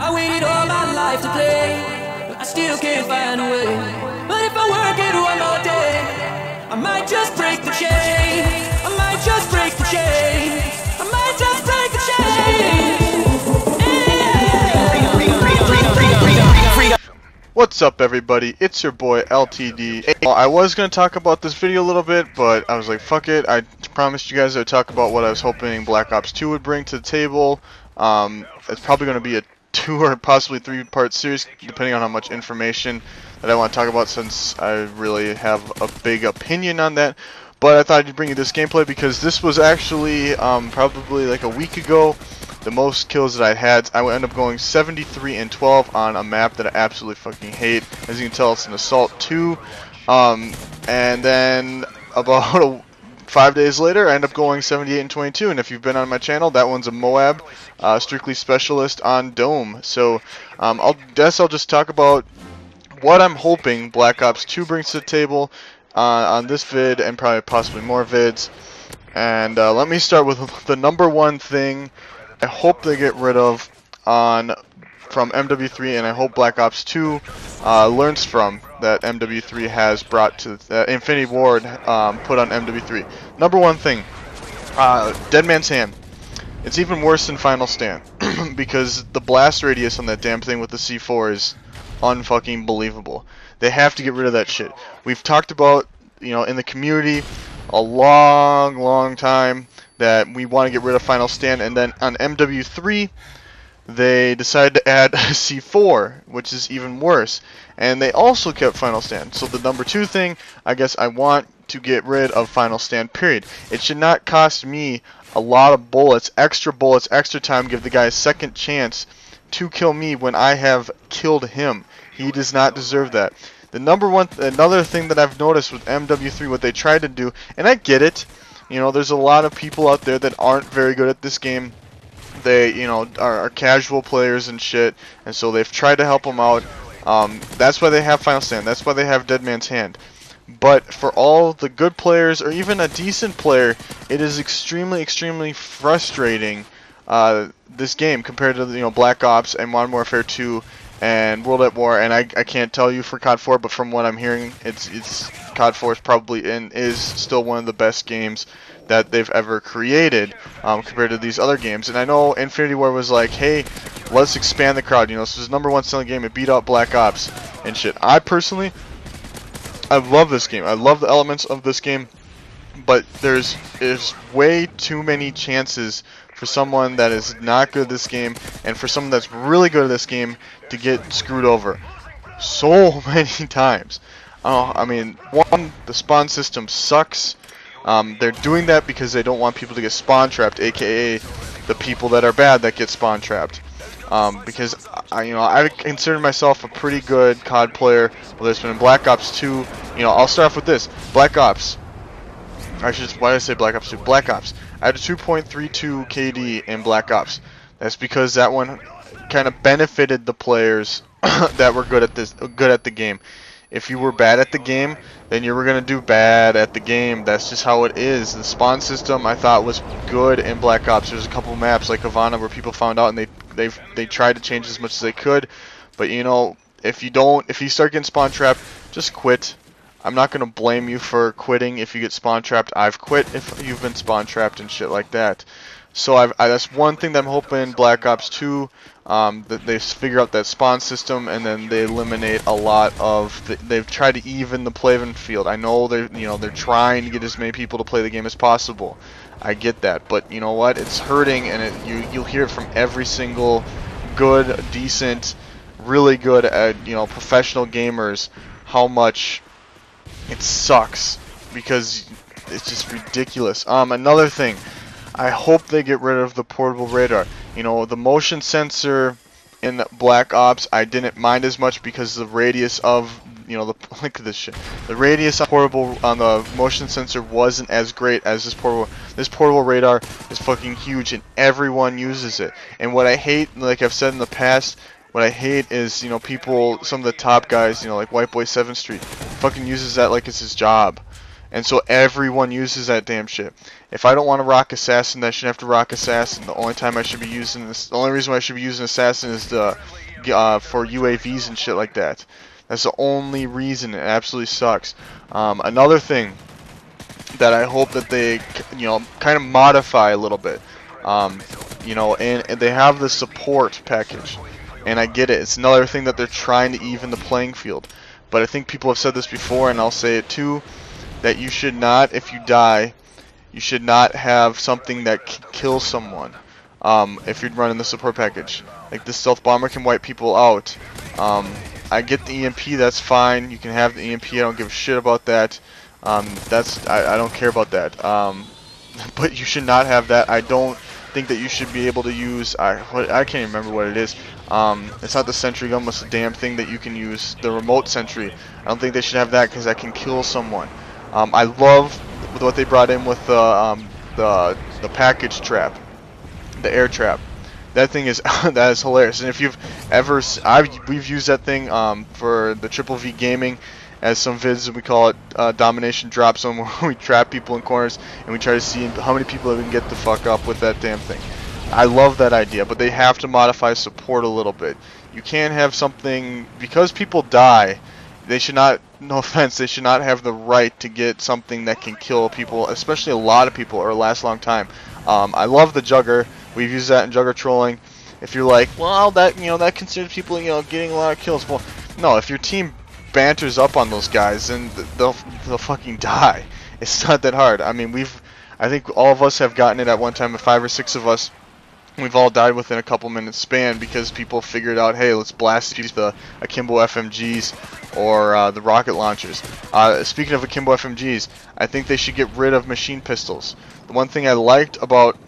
I waited all my life to play, but I still can't find a way. But if I work it one more day, I might just break the chain. I might just break the chain. I might just break the chain. What's up, everybody? It's your boy LTD. I was gonna talk about this video a little bit, but I was like, fuck it. I promised you guys I would talk about what I was hoping Black Ops 2 would bring to the table. It's probably gonna be a 2 or possibly 3-part series, depending on how much information that I want to talk about, since I really have a big opinion on that. But I thought I'd bring you this gameplay because this was actually probably like a week ago the most kills that I had. I would end up going 73 and 12 on a map that I absolutely fucking hate. As you can tell, it's an Assault 2. And then about 5 days later, I end up going 78 and 22. And if you've been on my channel, that one's a Moab, strictly specialist on Dome. So I'll just talk about what I'm hoping Black Ops 2 brings to the table on this vid, and probably possibly more vids. And let me start with the number one thing I hope they get rid of from MW3, and I hope Black Ops 2 learns from that MW3 has brought to Infinity Ward put on MW3. Number one thing, Dead Man's Hand. It's even worse than Final Stand because the blast radius on that damn thing with the C4 is unfucking believable. They have to get rid of that shit. We've talked about, in the community a long time that we want to get rid of Final Stand, and then on MW3 they decided to add C4, which is even worse, and they also kept Final Stand. So the number two thing, I guess I want to get rid of Final Stand, period. It should not cost me a lot of bullets, extra time, give the guy a second chance to kill me when I have killed him. He does not deserve that. Another thing that I've noticed with MW3, what they tried to do, and I get it, there's a lot of people out there that aren't very good at this game. They, are casual players and shit, and so they've tried to help them out. That's why they have Final Stand. That's why they have Dead Man's Hand. But for all the good players, or even a decent player, it is extremely frustrating, this game, compared to Black Ops and Modern Warfare 2 and World at War. And I can't tell you for COD 4, but from what I'm hearing, it's COD 4 is probably and is still one of the best games that they've ever created, compared to these other games. And I know Infinity War was like, hey, let's expand the crowd. This is the #1 selling game. It beat out Black Ops and shit. I personally, I love this game. I love the elements of this game, but there's way too many chances for someone that is not good at this game and for someone that's really good at this game to get screwed over so many times. I mean, one, the spawn system sucks. They're doing that because they don't want people to get spawn trapped, aka the people that are bad that get spawn trapped. Because I consider myself a pretty good COD player, whether it's been in Black Ops 2. I'll start off with this. Black Ops. Why did I say Black Ops 2? Black Ops. I had a 2.32 KD in Black Ops. That's because that one kind of benefited the players that were good at the game. If you were bad at the game, then you were gonna do bad at the game. That's just how it is. The spawn system I thought was good in Black Ops. There's a couple maps like Havana where people found out and they tried to change as much as they could. But if you start getting spawn trapped, just quit. I'm not gonna blame you for quitting if you get spawn trapped. I've quit if you've been spawn trapped and shit like that. So that's one thing that I'm hoping Black Ops 2, that they figure out that spawn system, and then they eliminate a lot of. They've tried to even the playing field. I know they're trying to get as many people to play the game as possible. I get that, but you know what? It's hurting, and you'll hear it from every single good, decent, really good at professional gamers how much it sucks, because it's just ridiculous. Another thing, I hope they get rid of the portable radar. The motion sensor in Black Ops I didn't mind as much because the radius of look at this shit. The radius on the motion sensor wasn't as great as this portable. This portable radar is fucking huge and everyone uses it. And what I hate, like I've said in the past, what I hate is people, some of the top guys, like White Boy 7th Street, fucking uses that like it's his job. and so everyone uses that damn shit. If I don't want to rock assassin, I shouldn't have to rock assassin. The only time I should be using this, the only reason why I should be using assassin is for UAVs and shit like that. That's the only reason. It absolutely sucks. Another thing that I hope that they, kind of modify a little bit, and they have the support package, and I get it. It's another thing that they're trying to even the playing field. But I think people have said this before, and I'll say it too, that you should not, if you die, you should not have something that kills someone. If you're running the support package, like the stealth bomber can wipe people out. I get the EMP, that's fine. You can have the EMP. I don't give a shit about that. I don't care about that. But you should not have that. I don't think that you should be able to use. I can't even remember what it is. It's not the sentry gun. It's the damn thing that you can use. The remote sentry. I don't think they should have that because that can kill someone. I love what they brought in with the package trap, the air trap. That thing is that is hilarious. And if you've ever, we've used that thing for the Triple V Gaming, as some vids we call it Domination Drop Zone, where we trap people in corners and we try to see how many people we can get the fuck up with that damn thing. I love that idea, but they have to modify support a little bit. You can't have something, because people die, they should not, no offense, they should not have the right to get something that can kill people, especially a lot of people, or last a long time. I love the Jugger. We've used that in Jugger trolling. If you're like, well, that that considers people getting a lot of kills. Well, no, if your team banters up on those guys, then they'll fucking die. It's not that hard. I mean, I think all of us have gotten it at one time. 5 or 6 of us, we've all died within a couple minutes span because people figured out, hey, let's blast the akimbo FMGs or the rocket launchers. Speaking of akimbo FMGs, I think they should get rid of machine pistols. The one thing I liked about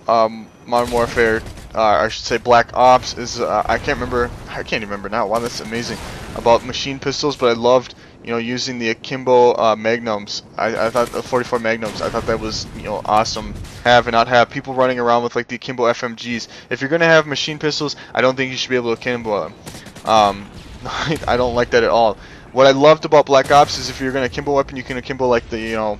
Modern Warfare, I should say Black Ops, is I can't even remember now. Wow, that's amazing, about machine pistols. But I loved using the akimbo magnums. I thought the 44 magnums, I thought that was awesome. Have and not have people running around with like the akimbo FMGs. If you're gonna have machine pistols, I don't think you should be able to akimbo them. I don't like that at all. What I loved about Black Ops is if you're gonna akimbo weapon, you can akimbo like the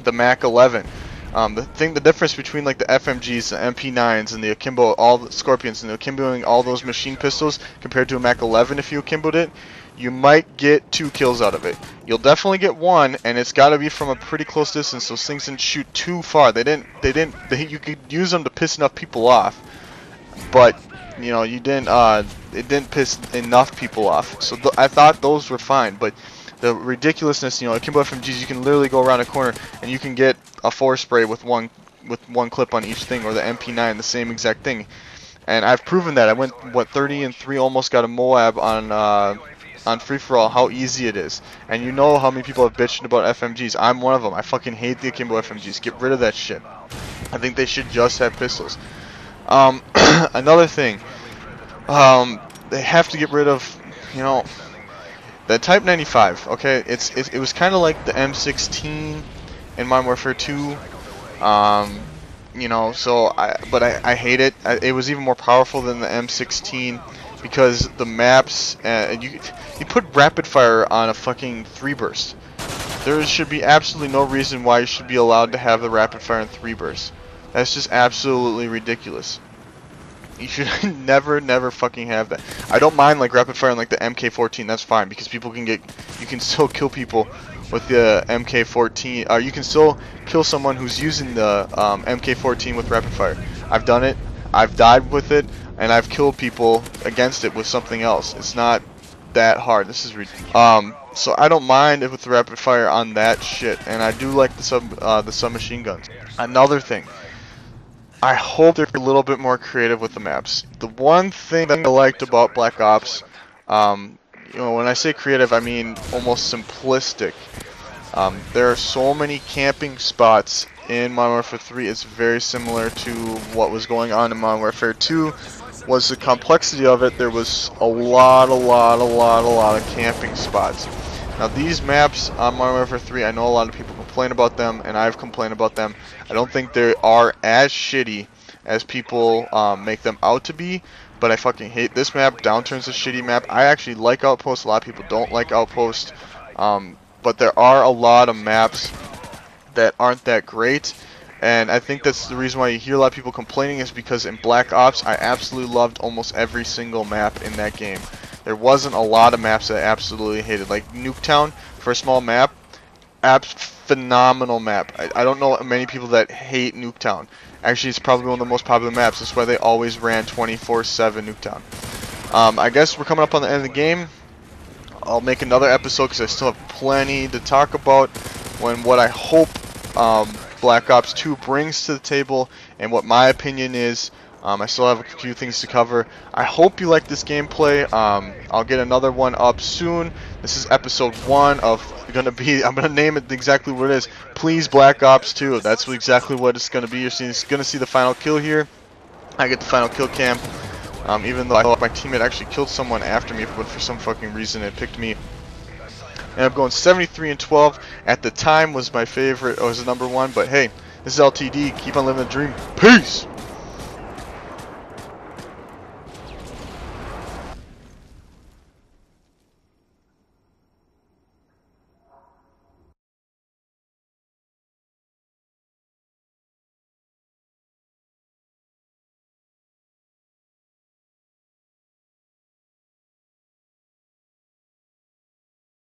the Mac 11. The difference between like the FMGs, the MP9s, and the akimbo, all the Scorpions, and the akimboing all those machine pistols compared to a Mac 11, if you akimboed it, you might get 2 kills out of it. You'll definitely get 1, and it's got to be from a pretty close distance. Those things didn't shoot too far. You could use them to piss enough people off, but it didn't piss enough people off. So I thought those were fine, but the ridiculousness, akimbo FMGs, you can literally go around a corner and you can get a 4 spray with one clip on each thing, or the MP9, the same exact thing. And I've proven that. I went 30 and 3, almost got a Moab on free for all. How easy it is. And you know how many people have bitched about FMGs. I'm one of them. I fucking hate the akimbo FMGs. Get rid of that shit. I think they should just have pistols. Another thing, they have to get rid of the Type 95, okay, it was kind of like the M16 in Modern Warfare 2, but I hate it. It was even more powerful than the M16 because the maps, you put rapid fire on a fucking 3 burst. There should be absolutely no reason why you should be allowed to have the rapid fire in 3 bursts. That's just absolutely ridiculous. You should never fucking have that. I don't mind like rapid fire on like the MK14. That's fine because you can still kill people with the MK14. You can still kill someone who's using the MK14 with rapid fire. I've done it. I've died with it, and I've killed people against it with something else. It's not that hard. This is so I don't mind it with the rapid fire on that shit, and I do like the submachine guns. Another thing, I hope they're a little bit more creative with the maps. The one thing that I liked about Black Ops, when I say creative, I mean almost simplistic. There are so many camping spots in Modern Warfare 3. It's very similar to what was going on in Modern Warfare 2. Was the complexity of it? There was a lot of camping spots. Now these maps on Modern Warfare 3, I know a lot of people complain about them, and I've complained about them. I don't think they are as shitty as people make them out to be, but I fucking hate this map. Downturn's a shitty map. I actually like Outpost. A lot of people don't like Outpost, but there are a lot of maps that aren't that great. And I think that's the reason why you hear a lot of people complaining, is because in Black Ops, I absolutely loved almost every single map in that game. There wasn't a lot of maps that I absolutely hated. Like Nuketown, for a small map, phenomenal map. I don't know many people that hate Nuketown. Actually, it's probably one of the most popular maps. That's why they always ran 24/7 Nuketown. I guess we're coming up on the end of the game. I'll make another episode because I still have plenty to talk about when what I hope Black Ops 2 brings to the table and what my opinion is. I still have a few things to cover. I hope you like this gameplay. I'll get another one up soon. This is episode 1 of I'm gonna name it exactly what it is. Please Black Ops 2. That's exactly what it's gonna be. You're gonna see the final kill here. I get the final kill cam. Even though I thought my teammate actually killed someone after me, but for some fucking reason it picked me. And I'm going 73-12. At the time was my favorite, was the #1. But hey, this is LTD. Keep on living the dream. Peace.